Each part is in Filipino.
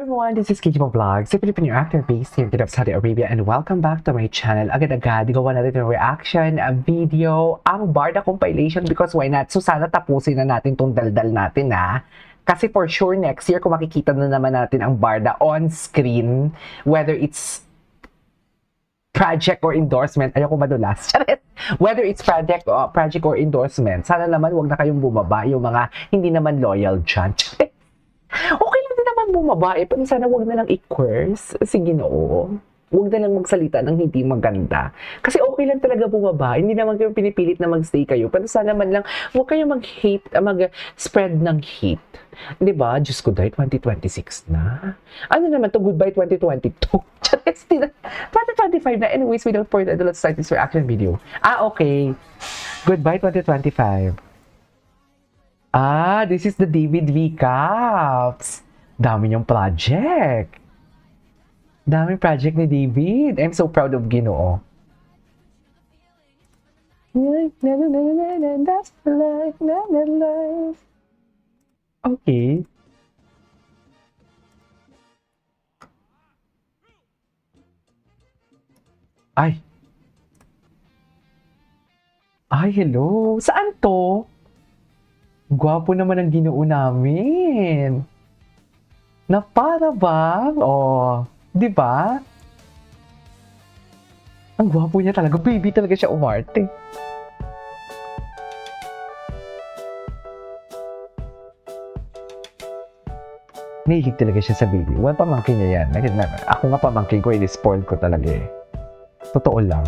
everyone, this is Kijimo Vlogs, a Filipino actor based here in Saudi Arabia, and welcome back to my channel. Agad-agad, gawa natin ng reaction video, ang Barda compilation, because why not? So sana tapusin na natin tong daldal natin kasi for sure next year kung makikita na naman natin ang Barda on screen, whether it's project or endorsement, ayoko madulas. Whether it's project or endorsement, sana naman wag na kayong bumaba yung mga hindi naman loyal dyan. Okay lang din naman bumaba pero sana wag na lang i-curse si Ginoo. Wag na lang magsalita ng hindi maganda. Kasi okay lang talaga bumaba. Hindi naman kayo pinipilit na magstay kayo. Pero sana man lang, wag kayo mag-hate, mag-spread ng hate. Diba? Diyos ko dahil 2026 na. Ano naman to? Goodbye 2022. 2025 na. Anyways, without further ado, let's start this reaction video. Okay. Goodbye 2025. This is the David V. Caps. Dami niyong project. Daming project ni David. I'm so proud of Ginoo. That's life, life. Okay. Ay, hello. Saan to? Gwapo naman ang Ginoo namin. Na para bang? Di ba? Ang gwapo niya talaga. Baby talaga siya umarte. Nahilig talaga siya sa baby. Well, pamangkin niya yan. Ako nga pamangkin ko, i-spoil ko talaga eh. Totoo lang.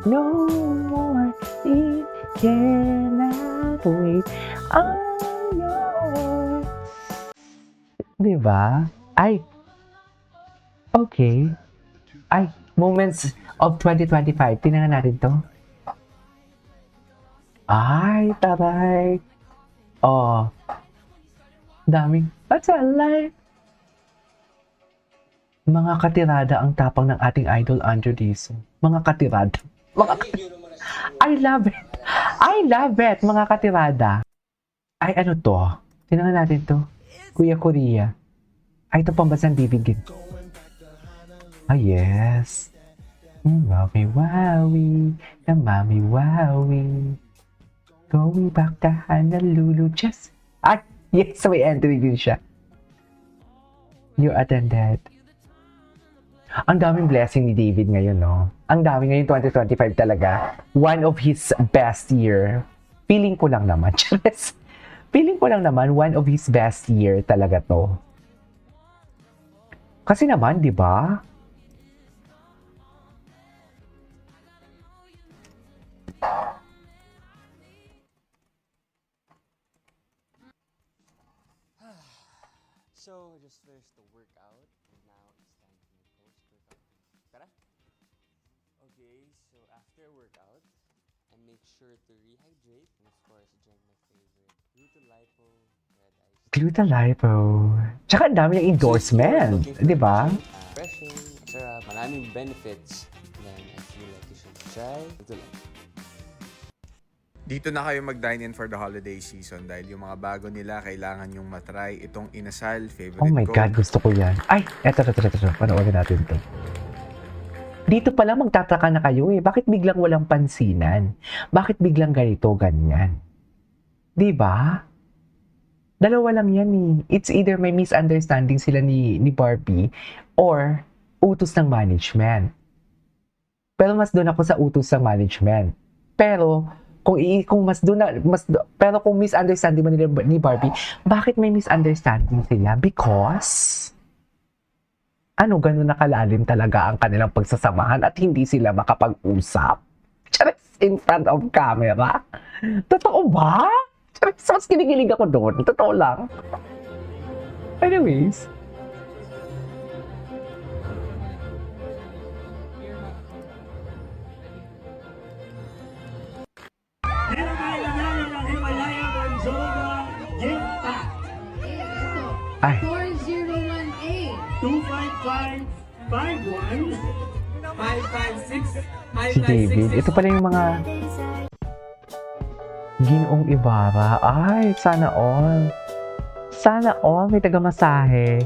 No more, it cannot wait. Diba? Okay. Moments of 2025. Tingnan natin to. Taray. Daming. That's a life. Mga katirada ang tapang ng ating idol Andrew Dizon. Mga katirada. I love it. Mga katirada. Ano to? Tingnan natin to. Kuya Korea. Ito pambansang bibigin. Yes. Mami Wowie. Na Mami Wowie. Going back to Honolulu. Just. Yes. May entry din siya. You attended. Ang daming blessing ni David ngayon, no? Ang dami ngayon 2025 talaga. One of his best year. Feeling ko lang naman. One of his best year talaga to. Kasi naman, di ba? So, just finished the workout, and now it's time for my post-workout. Tara! Okay, so after workout, I make sure to rehydrate, and of course, drink my favorite Glutalipo Red Ice. Glutalipo. Tsaka ang dami ng endorsement, di ba? Refreshing, sarap, maraming benefits, then I feel like you should try Glutalipo. Dito na kayo mag-dine in for the holiday season dahil yung mga bago nila kailangan yung matry itong inasal, favorite Oh my ko. God, gusto ko yan. Eto. Panoorin natin to. Dito pala magtataka na kayo eh. Bakit biglang walang pansinan? Bakit biglang ganito, ganyan? Di ba? Dalawa lang yan eh. It's either may misunderstanding sila ni Barbie or utos ng management. Pero mas doon ako sa utos ng management. Pero kung kung misunderstanding mo nila ni Barbie, bakit may misunderstanding sila? Because ganun nakalalim talaga ang kanilang pagsasamahan at hindi sila makapag-usap. Charis, in front of camera. Totoo ba? Charis, mas kinikilig ako doon. Totoo lang. Anyways. Ay, 4018. 25551 556 si David. Ito pala yung mga Ginoong Ibarra. Ay, sana all. Sana all may taga-masahe.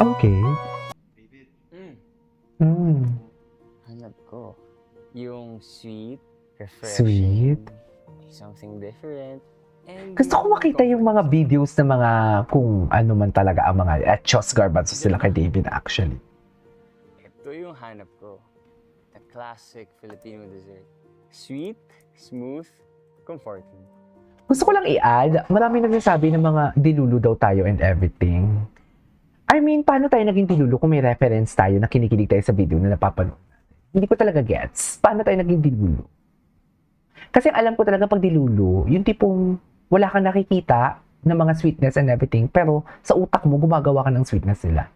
Okay. Mm. Hanap ko. Yung sweet, Sweet. refreshing, something different. And Gusto ko makita yung mga videos ng mga kung ano man talaga ang mga etchos garbanzos sila kay David actually. Ito yung hanap ko. The classic Filipino dessert. Sweet, smooth, comforting. Gusto ko lang i-add, marami nagsasabi ng mga dilulu daw tayo and everything. I mean, paano tayo naging dilulu kung may reference tayo na kinikilig tayo sa video na napapanood natin? Hindi ko talaga gets. Paano tayo naging dilulu? Kasi alam ko talaga pag dilulu, yung tipong wala kang nakikita ng mga sweetness and everything, pero sa utak mo, gumagawa ka ng sweetness nila.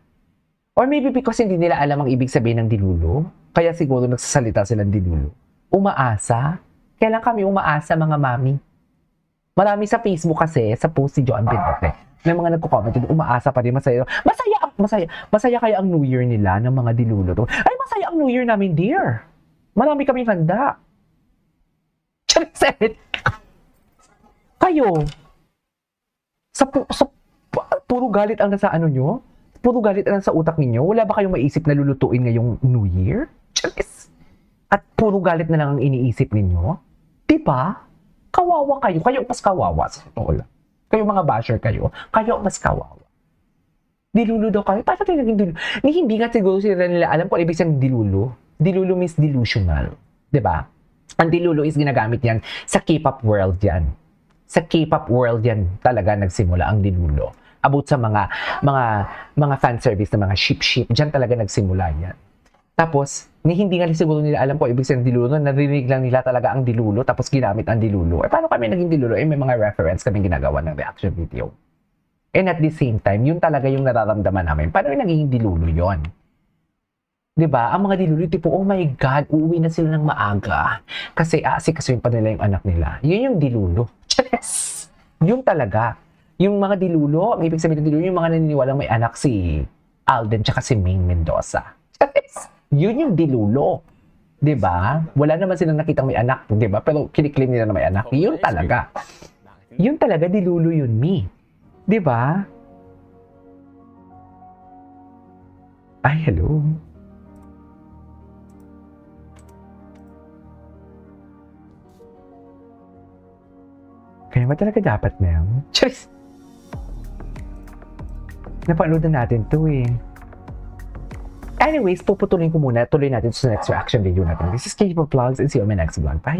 Or maybe because hindi nila alam ang ibig sabihin ng dilulo, kaya siguro nagsasalita silang dilulo. Umaasa? Kailan kami umaasa, mga mami? Marami sa Facebook kasi, sa post si John Binote, may mga nagko-comment din, umaasa pa rin, masaya. Masaya kaya ang New Year nila ng mga dilulo to. Ay, masaya ang New Year namin, dear. Marami kaming handa. Charit! Kayo, puro galit ang nasa ano nyo? Puro galit ang nasa utak ninyo? Wala ba kayong maisip na lulutuin ngayong New Year? Charis! At puro galit na lang ang iniisip ninyo? Diba? Kawawa kayo. Kayo mas kawawa sa totoo lang. Kayo mga basher kayo. Kayo mas kawawa. Dilulo daw kayo. Paano tayo naging dilulo? Hindi nga siguro sila nila alam kung ibig sabihin dilulo. Dilulo means delusional. Diba? Ang dilulo is ginagamit yan sa K-pop world yan. Sa K-pop world yan talaga nagsimula ang dilulo. About sa mga fan service na mga ship. Diyan talaga nagsimula yan. Tapos, hindi nga siguro nila alam ko ibig sabihin ng dilulo. Narinig lang nila talaga ang dilulo tapos ginamit ang dilulo. Eh, paano kami naging dilulo? Eh, may mga reference kaming ginagawa ng reaction video. And at the same time, yun talaga yung nararamdaman namin. Paano yung naging dilulo yon? Diba? Ang mga dilulo, tipo, oh my God, uuwi na sila ng maaga. Kasi aasikasuhin pa nila yung anak nila. Yun yung dilulo. Yes! Yun talaga. Yung mga dilulo, ang ibig sabihin ng dilulo, yung mga naniniwalang may anak si Alden tsaka si Ming Mendoza. Yes! Yun yung dilulo. Diba? Wala naman silang nakitang may anak. Diba? Pero kiniklaim nila na may anak. Yun talaga. Yun talaga, dilulo yun, me. Diba? Ay, hello. Kaya ba talaga dapat, ma'am? Cheers! Napanood na natin to eh. Anyways, puputuloy ko muna. Tuloy natin sa next reaction video natin. This is K-pop Vlogs and see you on my next vlog. Bye!